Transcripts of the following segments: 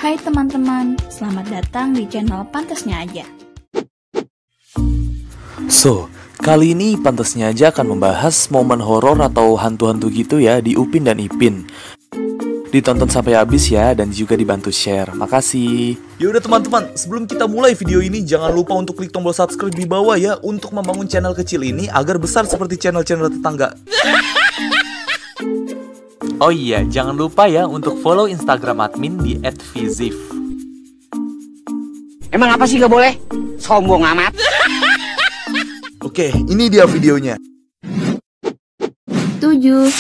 Hai teman-teman, selamat datang di channel Pantasnya Aja. Kali ini Pantasnya Aja akan membahas momen horor atau hantu-hantu gitu ya di Upin dan Ipin. Ditonton sampai habis ya, dan juga dibantu share. Makasih. Yaudah teman-teman, sebelum kita mulai video ini, jangan lupa untuk klik tombol subscribe di bawah ya, untuk membangun channel kecil ini agar besar seperti channel-channel tetangga. Oh iya, jangan lupa ya untuk follow Instagram admin di @vizif. Emang apa sih gak boleh? Sombong amat. Oke, ini dia videonya. 7.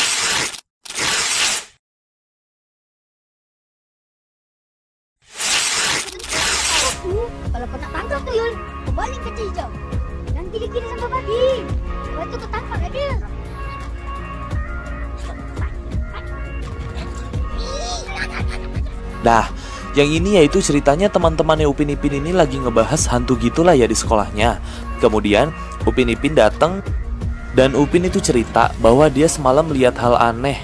Kalau kau tak tangkap tuyul, kau balik ke hijau. Dan kiri-kiri sama babi. Lepas tu kau tangkap dia. Nah, yang ini yaitu ceritanya teman-temannya Upin Ipin ini lagi ngebahas hantu gitulah ya di sekolahnya. Kemudian Upin Ipin datang dan Upin itu cerita bahwa dia semalam lihat hal aneh.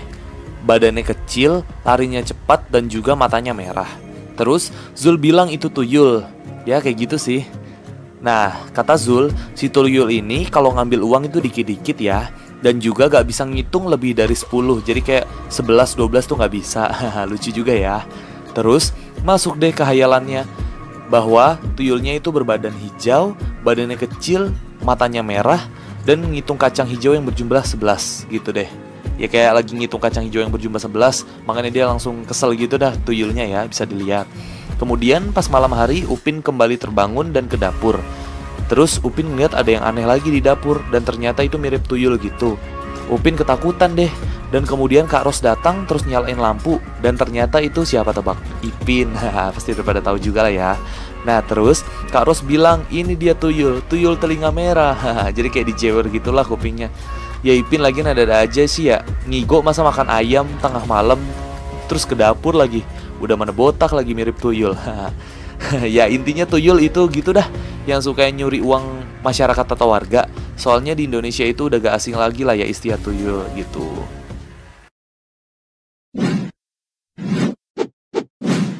Badannya kecil, larinya cepat dan juga matanya merah. Terus Zul bilang itu tuyul. Ya kayak gitu sih. Nah, kata Zul, si tuyul ini kalau ngambil uang itu dikit-dikit ya. Dan juga gak bisa ngitung lebih dari 10. Jadi kayak 11-12 tuh gak bisa. Lucu juga ya. Terus masuk deh ke hayalannya bahwa tuyulnya itu berbadan hijau, badannya kecil, matanya merah, dan ngitung kacang hijau yang berjumlah 11 gitu deh. Ya kayak lagi ngitung kacang hijau yang berjumlah 11, makanya dia langsung kesel gitu dah tuyulnya ya, bisa dilihat. Kemudian pas malam hari Upin kembali terbangun dan ke dapur. Terus Upin ngeliat ada yang aneh lagi di dapur, dan ternyata itu mirip tuyul gitu. Upin ketakutan deh. Dan kemudian Kak Ros datang terus nyalain lampu. Dan ternyata itu siapa tebak? Ipin. Pasti udah pada tahu juga lah ya. Nah terus Kak Ros bilang ini dia tuyul, tuyul telinga merah. Jadi kayak dijewer gitulah kupingnya. Ya Ipin lagi nada-nada aja sih ya. Ngigo masa makan ayam tengah malam, terus ke dapur lagi. Udah mana botak lagi mirip tuyul. Ya intinya tuyul itu gitu dah, yang suka nyuri uang masyarakat atau warga. Soalnya di Indonesia itu udah gak asing lagi lah ya istilah tuyul gitu.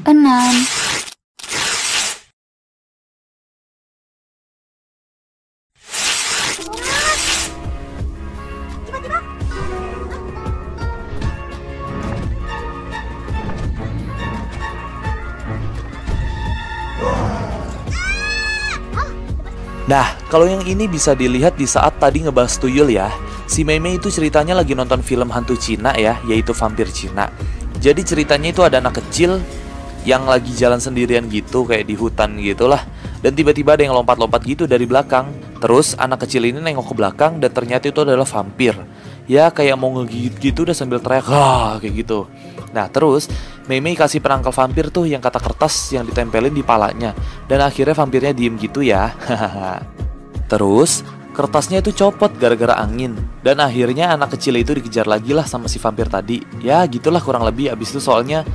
6. Tiba-tiba. Nah, kalau yang ini bisa dilihat di saat tadi ngebahas tuyul ya. Si Meme itu ceritanya lagi nonton film hantu Cina ya, yaitu vampir Cina. Jadi ceritanya itu ada anak kecil yang lagi jalan sendirian gitu, kayak di hutan gitulah. Dan tiba-tiba ada yang lompat-lompat gitu dari belakang. Terus anak kecil ini nengok ke belakang dan ternyata itu adalah vampir. Ya kayak mau ngegigit gitu udah sambil teriak, kayak gitu. Nah terus Meme kasih penangkal vampir tuh yang kata kertas yang ditempelin di palanya. Dan akhirnya vampirnya diem gitu ya. Terus kertasnya itu copot gara-gara angin. Dan akhirnya anak kecil itu dikejar lagi lah sama si vampir tadi. Ya gitulah kurang lebih. Abis itu soalnya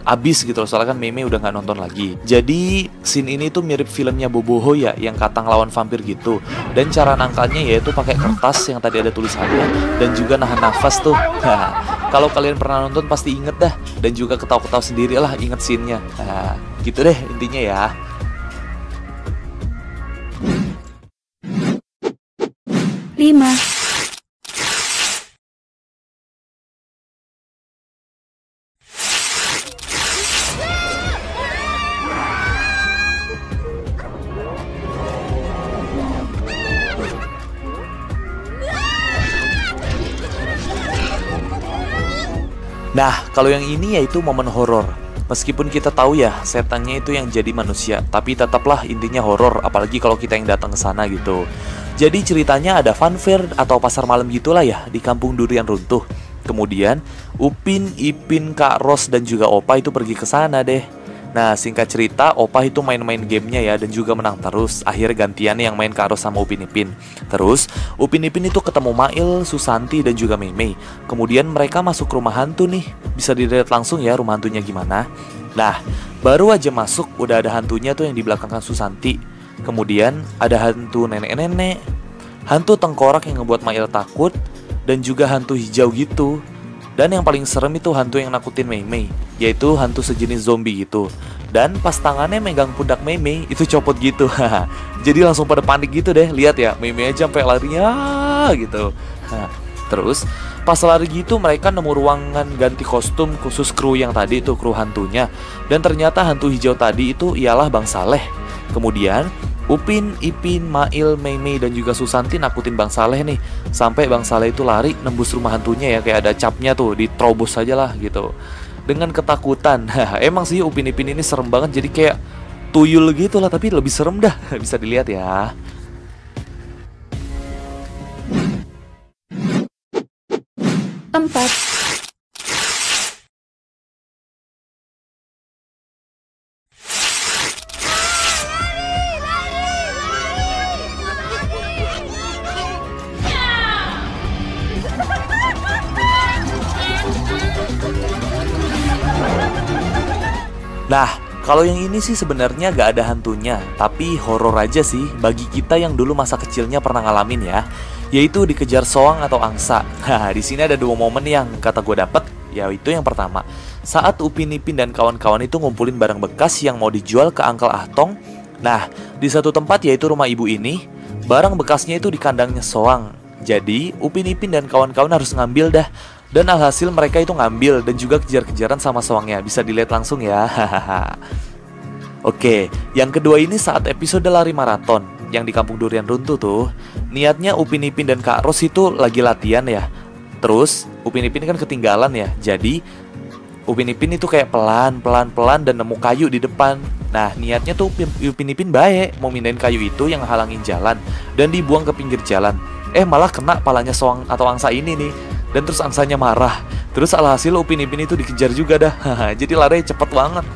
abis gitu loh, soalnya kan Meme udah gak nonton lagi. Jadi scene ini tuh mirip filmnya Boboho ya, yang Katang lawan vampir gitu. Dan cara nangkalnya yaitu pakai kertas yang tadi ada tulisannya, dan juga nahan nafas tuh. Kalau kalian pernah nonton pasti inget dah. Dan juga ketawa-ketawa sendiri lah inget scene-nya. Gitu deh intinya ya. 5. Nah, kalau yang ini yaitu momen horor. Meskipun kita tahu ya, setannya itu yang jadi manusia, tapi tetaplah intinya horor, apalagi kalau kita yang datang ke sana gitu. Jadi ceritanya ada funfair atau pasar malam gitulah ya di kampung durian runtuh. Kemudian Upin, Ipin, Kak Ros dan juga Opa itu pergi ke sana deh. Nah, singkat cerita, Opa itu main-main gamenya ya, dan juga menang terus. Akhirnya gantiannya yang main Kak Ros sama Upin Ipin. Terus, Upin Ipin itu ketemu Mail, Susanti, dan juga Meme. Kemudian mereka masuk ke rumah hantu nih. Bisa dilihat langsung ya rumah hantunya gimana. Nah, baru aja masuk, udah ada hantunya tuh yang di belakang Susanti. Kemudian, ada hantu nenek-nenek, hantu tengkorak yang ngebuat Mail takut, dan juga hantu hijau gitu. Dan yang paling serem itu hantu yang nakutin Mei Mei, yaitu hantu sejenis zombie gitu. Dan pas tangannya megang pundak Mei itu copot gitu. Jadi langsung pada panik gitu deh. Lihat ya, Mei aja sampai larinya gitu. Terus pas lari gitu mereka nemu ruangan ganti kostum khusus kru yang tadi itu, kru hantunya. Dan ternyata hantu hijau tadi itu ialah Bang Saleh. Kemudian Upin, Ipin, Mail, Mei dan juga Susanti nakutin Bang Saleh nih. Sampai Bang Saleh itu lari nembus rumah hantunya ya, kayak ada capnya tuh, diterobos aja lah gitu. Dengan ketakutan. Emang sih Upin Ipin ini serem banget, jadi kayak tuyul gitu lah, tapi lebih serem dah. Bisa dilihat ya. Empat. Nah, kalau yang ini sih sebenarnya gak ada hantunya, tapi horor aja sih bagi kita yang dulu masa kecilnya pernah ngalamin ya, yaitu dikejar soang atau angsa. Nah, di sini ada dua momen yang kata gue dapet, yaitu yang pertama, saat Upin Ipin dan kawan-kawan itu ngumpulin barang bekas yang mau dijual ke Uncle Ahtong. Nah, di satu tempat yaitu rumah ibu ini, barang bekasnya itu di kandangnya soang. Jadi, Upin Ipin dan kawan-kawan harus ngambil dah. Dan alhasil mereka itu ngambil dan juga kejar-kejaran sama soangnya. Bisa dilihat langsung ya. Oke, yang kedua ini saat episode lari maraton yang di Kampung Durian Runtuh tuh. Niatnya Upin Ipin dan Kak Ros itu lagi latihan ya. Terus Upin Ipin kan ketinggalan ya. Jadi Upin Ipin itu kayak pelan dan nemu kayu di depan. Nah, niatnya tuh Upin Ipin baik mau mindahin kayu itu yang halangin jalan dan dibuang ke pinggir jalan. Malah kena palanya soang atau angsa ini nih. Dan terus angsanya marah. Terus alhasil Upin Ipin itu dikejar juga dah. Jadi larinya cepet banget.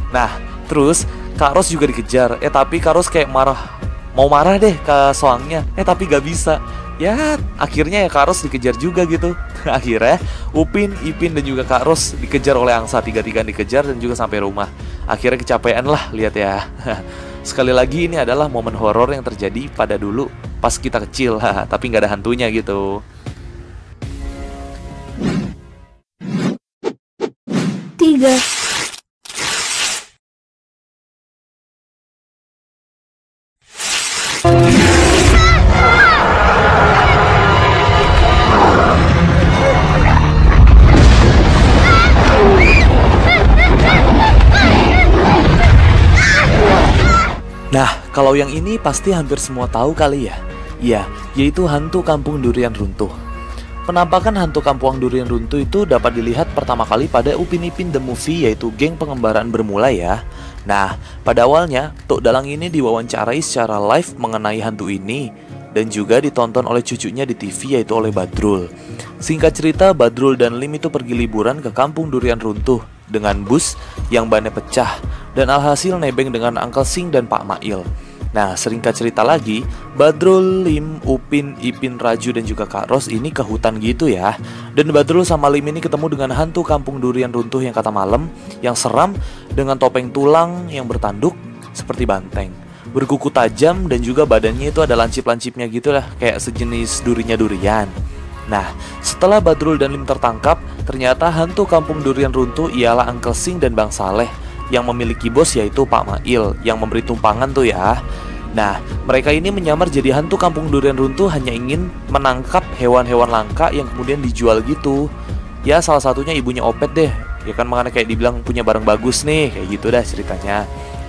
Nah, terus Kak Ros juga dikejar. Tapi Kak Ros kayak mau marah deh ke soangnya. Tapi gak bisa. Ya, akhirnya ya Kak Ros dikejar juga gitu. Akhirnya Upin, Ipin dan juga Kak Ros dikejar oleh angsa. Tiga-tiga dikejar dan juga sampai rumah. Akhirnya kecapean lah, lihat ya. Sekali lagi ini adalah momen horor yang terjadi pada dulu pas kita kecil. Tapi gak ada hantunya gitu. 3. Nah, kalau yang ini pasti hampir semua tahu kali ya. Iya, yaitu hantu Kampung Durian Runtuh. Penampakan hantu Kampung Durian Runtuh itu dapat dilihat pertama kali pada Upin Ipin The Movie, yaitu geng pengembaraan bermula ya. Nah, pada awalnya Tok Dalang ini diwawancarai secara live mengenai hantu ini dan juga ditonton oleh cucunya di TV, yaitu oleh Badrul. Singkat cerita, Badrul dan Lim itu pergi liburan ke Kampung Durian Runtuh dengan bus yang bannya pecah dan alhasil nebeng dengan Uncle Sing dan Pak Mail. Nah, singkat cerita lagi, Badrul, Lim, Upin, Ipin, Raju dan juga Kak Ros ini ke hutan gitu ya. Dan Badrul sama Lim ini ketemu dengan hantu Kampung Durian Runtuh yang kata malam, yang seram dengan topeng tulang yang bertanduk seperti banteng, berkuku tajam dan juga badannya itu ada lancip-lancipnya gitu lah, kayak sejenis durinya durian. Nah, setelah Badrul dan Lim tertangkap, ternyata hantu Kampung Durian Runtuh ialah Uncle Sing dan Bang Saleh yang memiliki bos, yaitu Pak Mail yang memberi tumpangan tuh ya. Nah, mereka ini menyamar jadi hantu Kampung Durian Runtuh hanya ingin menangkap hewan-hewan langka yang kemudian dijual gitu. Ya, salah satunya ibunya Opet deh. Ya kan, makanya kayak dibilang punya barang bagus nih, kayak gitu dah ceritanya.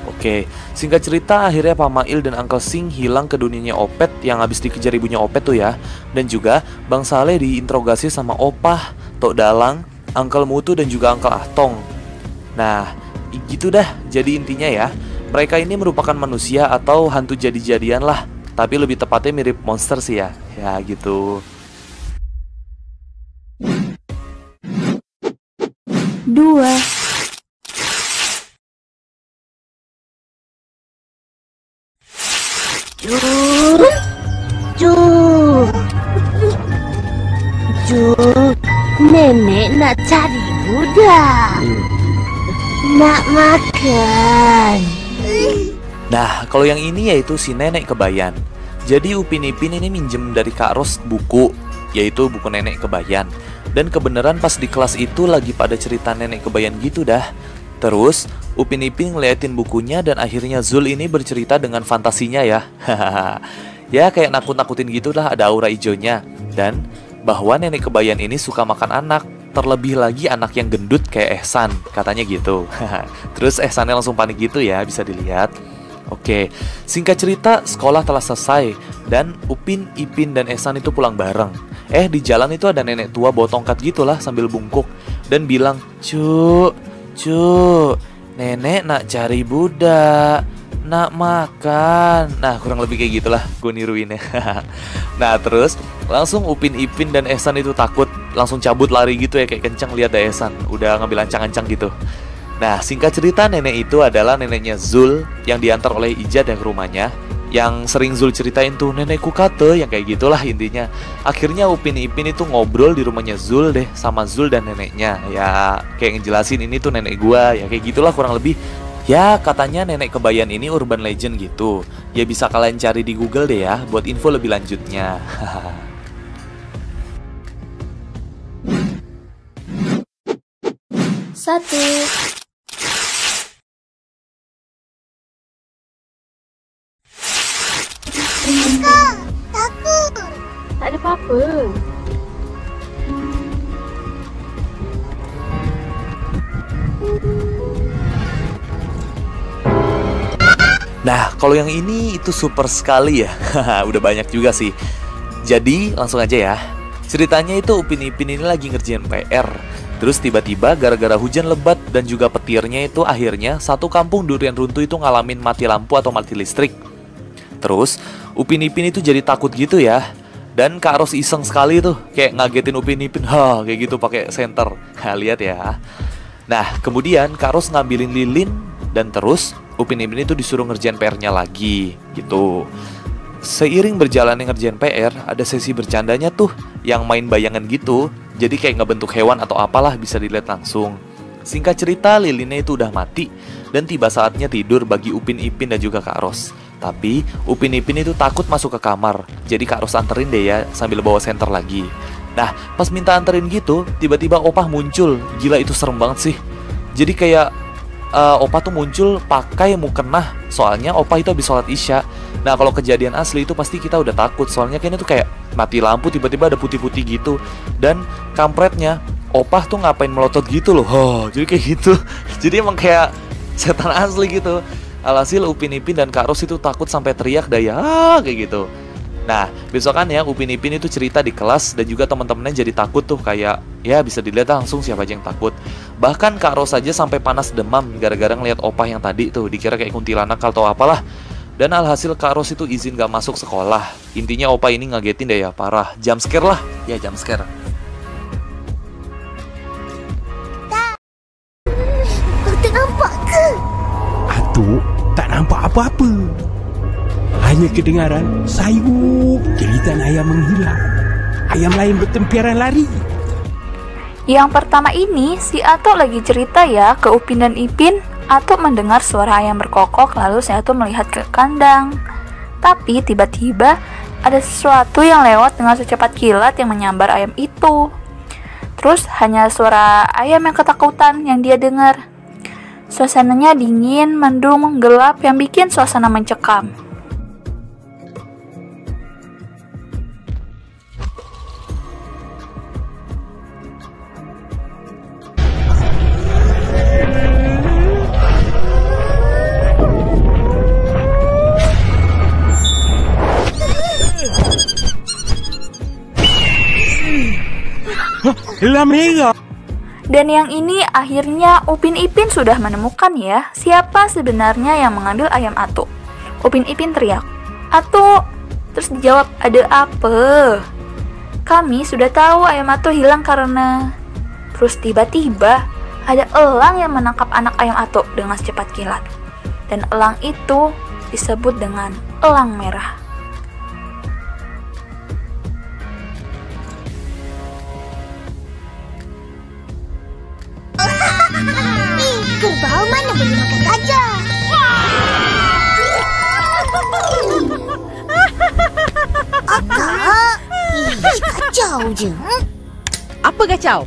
Oke, singkat cerita akhirnya Pak Mail dan Uncle Sing hilang ke dunianya Opet yang habis dikejar ibunya Opet tuh ya. Dan juga Bang Saleh diinterogasi sama Opah, Tok Dalang, Uncle Mutu dan juga Uncle Ahtong. Nah, gitu dah, jadi intinya ya, mereka ini merupakan manusia atau hantu jadi-jadian lah, tapi lebih tepatnya mirip monster sih ya. Ya gitu. 2. Nenek nak cari budak. Nak makan. Nah, kalau yang ini yaitu si Nenek Kebayan. Jadi Upin Ipin ini minjem dari Kak Ros buku, yaitu buku Nenek Kebayan. Dan kebenaran pas di kelas itu lagi pada cerita Nenek Kebayan gitu dah. Terus Upin Ipin ngeliatin bukunya dan akhirnya Zul ini bercerita dengan fantasinya ya. Ya kayak nakut-nakutin gitu lah, ada aura ijonya. Dan bahwa nenek kebayan ini suka makan anak, terlebih lagi anak yang gendut kayak Ehsan, katanya gitu. Terus Ehsannya langsung panik gitu ya, bisa dilihat. Oke, singkat cerita sekolah telah selesai dan Upin, Ipin, dan Ehsan itu pulang bareng. Di jalan itu ada nenek tua bawa tongkat gitulah sambil bungkuk dan bilang, Cuk, nenek nak cari budak, nak makan. Nah kurang lebih kayak gitulah gue niruinnya. Nah terus langsung Upin, Ipin, dan Ehsan itu takut, langsung cabut lari gitu ya, kayak kencang lihat ada Ehsan udah ngambil ancang-ancang gitu. Nah singkat cerita nenek itu adalah neneknya Zul yang diantar oleh Ijad yang ke rumahnya. Yang sering Zul ceritain tuh, nenekku kate, yang kayak gitulah intinya. Akhirnya Upin Ipin itu ngobrol di rumahnya Zul deh, sama Zul dan neneknya. Ya kayak ngejelasin ini tuh nenek gua, ya kayak gitulah kurang lebih. Ya katanya nenek kebayan ini urban legend gitu. Ya bisa kalian cari di Google deh ya buat info lebih lanjutnya. Satu. Takut. Tak ada apa-apa. Nah, kalau yang ini itu super sekali ya. Udah banyak juga sih. Jadi, langsung aja ya. Ceritanya itu Upin Ipin ini lagi ngerjain PR. Terus tiba-tiba gara-gara hujan lebat dan juga petirnya itu akhirnya satu kampung durian runtuh itu ngalamin mati lampu atau mati listrik. Terus Upin Ipin itu jadi takut gitu ya. Dan Kak Ros iseng sekali tuh kayak ngagetin Upin Ipin, kayak gitu pakai senter. Lihat ya. Nah, kemudian Kak Ros ngambilin lilin dan terus Upin Ipin itu disuruh ngerjain PR-nya lagi gitu. Seiring berjalannya ngerjain PR, ada sesi bercandanya tuh yang main bayangan gitu. Jadi kayak ngebentuk hewan atau apalah, bisa dilihat langsung. Singkat cerita, lilinnya itu udah mati dan tiba saatnya tidur bagi Upin Ipin dan juga Kak Ros. Tapi Upin Ipin itu takut masuk ke kamar. Jadi Kak Ros anterin deh ya sambil bawa senter lagi. Nah, pas minta anterin gitu, tiba-tiba opah muncul. Gila itu serem banget sih. Jadi kayak opah tuh muncul pakai mukenah. Soalnya opah itu habis sholat isya. Nah kalau kejadian asli itu pasti kita udah takut. Soalnya kayaknya tuh kayak mati lampu tiba-tiba ada putih-putih gitu. Dan kampretnya opah tuh ngapain melotot gitu loh. Jadi kayak gitu. Jadi emang kayak setan asli gitu. Alhasil Upin Ipin dan Kak Ros itu takut sampai teriak daya kayak gitu. Nah besokannya Upin Ipin itu cerita di kelas dan juga teman-temannya jadi takut tuh, kayak ya bisa dilihat langsung siapa aja yang takut. Bahkan Kak Ros aja sampai panas demam gara-gara ngeliat opah yang tadi tuh dikira kayak kuntilanak atau apalah. Dan alhasil Kak Ros itu izin gak masuk sekolah. Intinya opah ini ngagetin deh ya, parah. Jump scare lah, ya jump scare. Kau tak nampak ke? Atuk tak nampak apa-apa. Hanya kedengaran sayup jeritan ayam menghilang. Ayam lain bertempiaran lari. Yang pertama ini, si Atok lagi cerita ya ke Upin dan Ipin. Atok mendengar suara ayam berkokok, lalu si Atok melihat ke kandang. Tapi tiba-tiba ada sesuatu yang lewat dengan secepat kilat yang menyambar ayam itu. Terus hanya suara ayam yang ketakutan yang dia dengar. Suasananya dingin, mendung, gelap yang bikin suasana mencekam. Lam merah. Dan yang ini akhirnya Upin Ipin sudah menemukan ya siapa sebenarnya yang mengambil ayam Atok. Upin Ipin teriak, "Atok!" Terus dijawab, "Ada apa?" "Kami sudah tahu ayam Atok hilang karena..." Terus tiba-tiba ada elang yang menangkap anak ayam Atok dengan secepat kilat. Dan elang itu disebut dengan elang merah. Kerbau mana boleh makan gajah? Akak, kacau je. Apa kacau?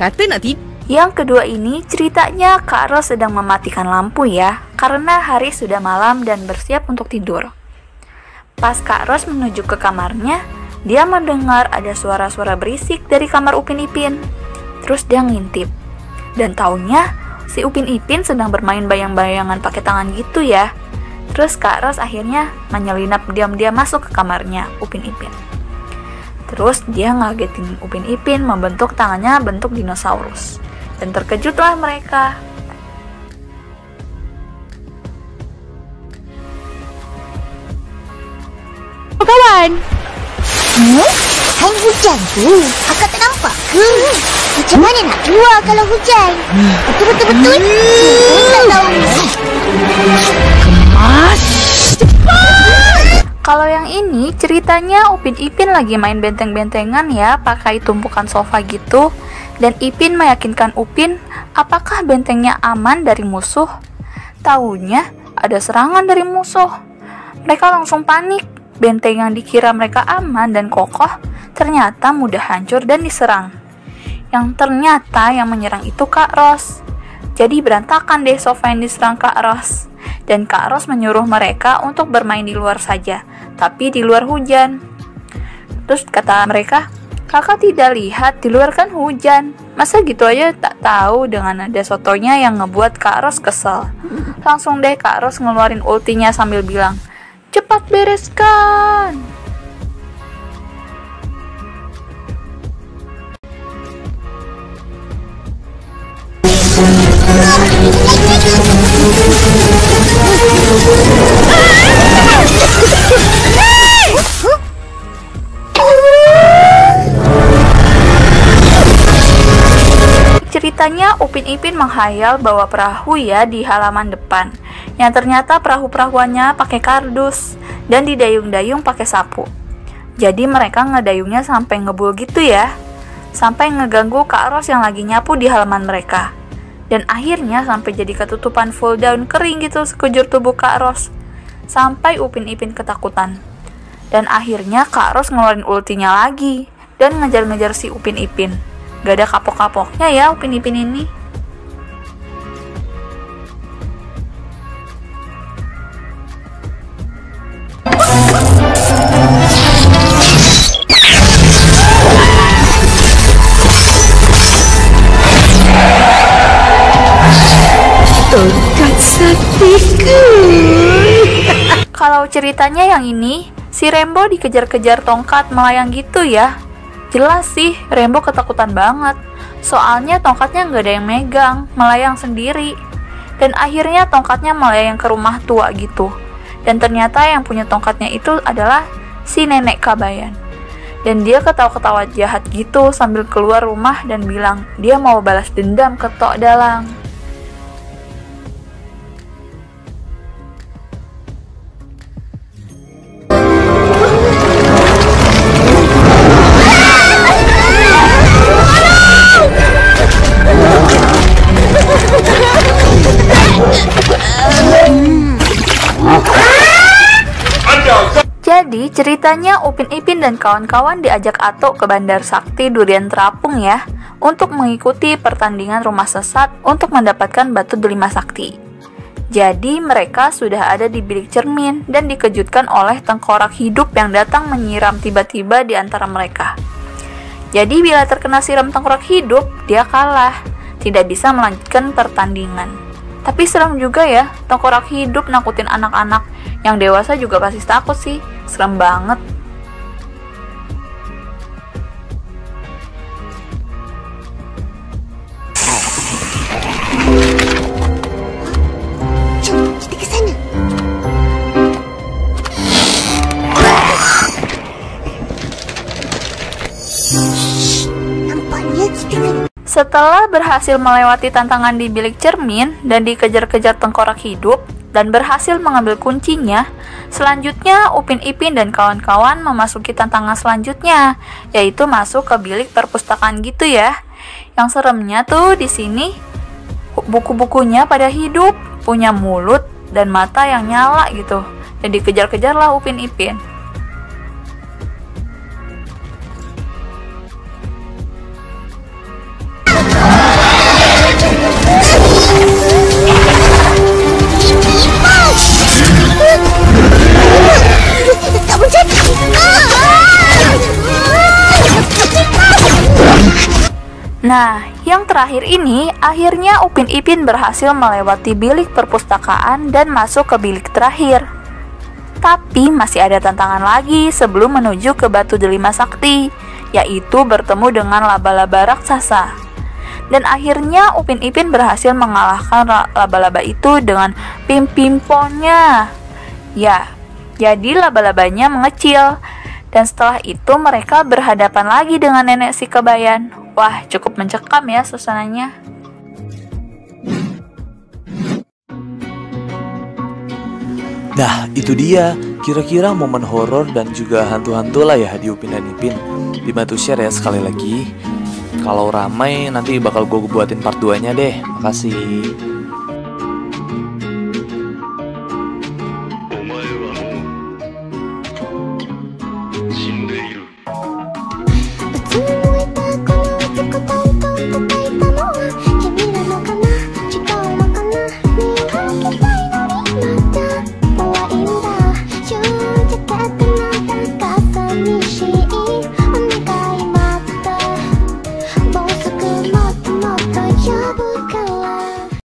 Kata nak tidur. Yang kedua ini ceritanya Kak Ros sedang mematikan lampu ya, karena hari sudah malam dan bersiap untuk tidur. Pas Kak Ros menuju ke kamarnya, dia mendengar ada suara-suara berisik dari kamar Upin Ipin. Terus dia ngintip, dan taunya si Upin Ipin sedang bermain bayang-bayangan pakai tangan gitu ya. Terus Kak Ros akhirnya menyelinap diam-diam masuk ke kamarnya Upin Ipin. Terus dia ngagetin Upin Ipin membentuk tangannya bentuk dinosaurus. Dan terkejutlah mereka. Kawan. Hai hujan tu. Kakak tak nampak ke? Macam mana nak keluar kalau hujan? Betul-betul. Tak tahu. Kemas. Kalau yang ini ceritanya Upin Ipin lagi main benteng-bentengan ya, pakai tumpukan sofa gitu. Dan Ipin meyakinkan Upin apakah bentengnya aman dari musuh. Taunya ada serangan dari musuh. Mereka langsung panik. Benteng yang dikira mereka aman dan kokoh ternyata mudah hancur dan diserang. Yang ternyata yang menyerang itu Kak Ros. Jadi berantakan deh sofa yang diserang Kak Ros. Dan Kak Ros menyuruh mereka untuk bermain di luar saja, tapi di luar hujan. Terus kata mereka, kakak tidak lihat di luar kan hujan. Masa gitu aja tak tahu. Dengan nada sotonya yang ngebuat Kak Ros kesel. Langsung deh Kak Ros ngeluarin ultinya sambil bilang, cepat bereskan. Ceritanya Upin Ipin menghayal bawa perahu ya di halaman depan, yang ternyata perahu-perahuannya pakai kardus dan didayung-dayung pakai sapu. Jadi mereka ngedayungnya sampai ngebul gitu ya, sampai ngeganggu Kak Ros yang lagi nyapu di halaman mereka. Dan akhirnya sampai jadi ketutupan full daun kering gitu sekujur tubuh Kak Ros, sampai Upin Ipin ketakutan. Dan akhirnya Kak Ros ngeluarin ultinya lagi dan ngejar-ngejar si Upin Ipin. Gak ada kapok-kapoknya ya Upin Ipin ini. Tongkat saktiku. Kalau ceritanya yang ini, si Rembo dikejar-kejar tongkat melayang gitu ya. Jelas sih, Rembo ketakutan banget. Soalnya tongkatnya nggak ada yang megang, melayang sendiri. Dan akhirnya tongkatnya melayang ke rumah tua gitu. Dan ternyata yang punya tongkatnya itu adalah si nenek Kabayan. Dan dia ketawa-ketawa jahat gitu sambil keluar rumah dan bilang dia mau balas dendam ke Tok Dalang. Jadi ceritanya Upin Ipin dan kawan-kawan diajak Atok ke Bandar Sakti Durian Terapung ya, untuk mengikuti pertandingan rumah sesat untuk mendapatkan batu delima sakti. Jadi mereka sudah ada di bilik cermin dan dikejutkan oleh tengkorak hidup yang datang menyiram tiba-tiba di antara mereka. Jadi bila terkena siram tengkorak hidup, dia kalah, tidak bisa melanjutkan pertandingan. Tapi serem juga ya, tengkorak hidup nakutin anak-anak. Yang dewasa juga pasti takut sih, serem banget. Jom, kita ke sana. Nampaknya kita kena. Setelah berhasil melewati tantangan di bilik cermin dan dikejar-kejar tengkorak hidup dan berhasil mengambil kuncinya, selanjutnya Upin Ipin dan kawan-kawan memasuki tantangan selanjutnya, yaitu masuk ke bilik perpustakaan gitu ya. Yang seremnya tuh di sini buku-bukunya pada hidup, punya mulut dan mata yang nyala gitu. Dan dikejar-kejarlah Upin Ipin. Nah, yang terakhir ini, akhirnya Upin Ipin berhasil melewati bilik perpustakaan dan masuk ke bilik terakhir. Tapi masih ada tantangan lagi sebelum menuju ke Batu Delima Sakti, yaitu bertemu dengan laba-laba raksasa. Dan akhirnya Upin Ipin berhasil mengalahkan laba-laba itu dengan pim-pimponnya. Ya, jadi laba-labanya mengecil. Dan setelah itu mereka berhadapan lagi dengan nenek si Kebayan. Wah, cukup mencekam ya suasananya. Nah, itu dia. Kira-kira momen horor dan juga hantu-hantu lah ya di Upin dan Ipin. Dibantu share ya sekali lagi. Kalau ramai nanti bakal gue buatin part 2-nya deh. Makasih.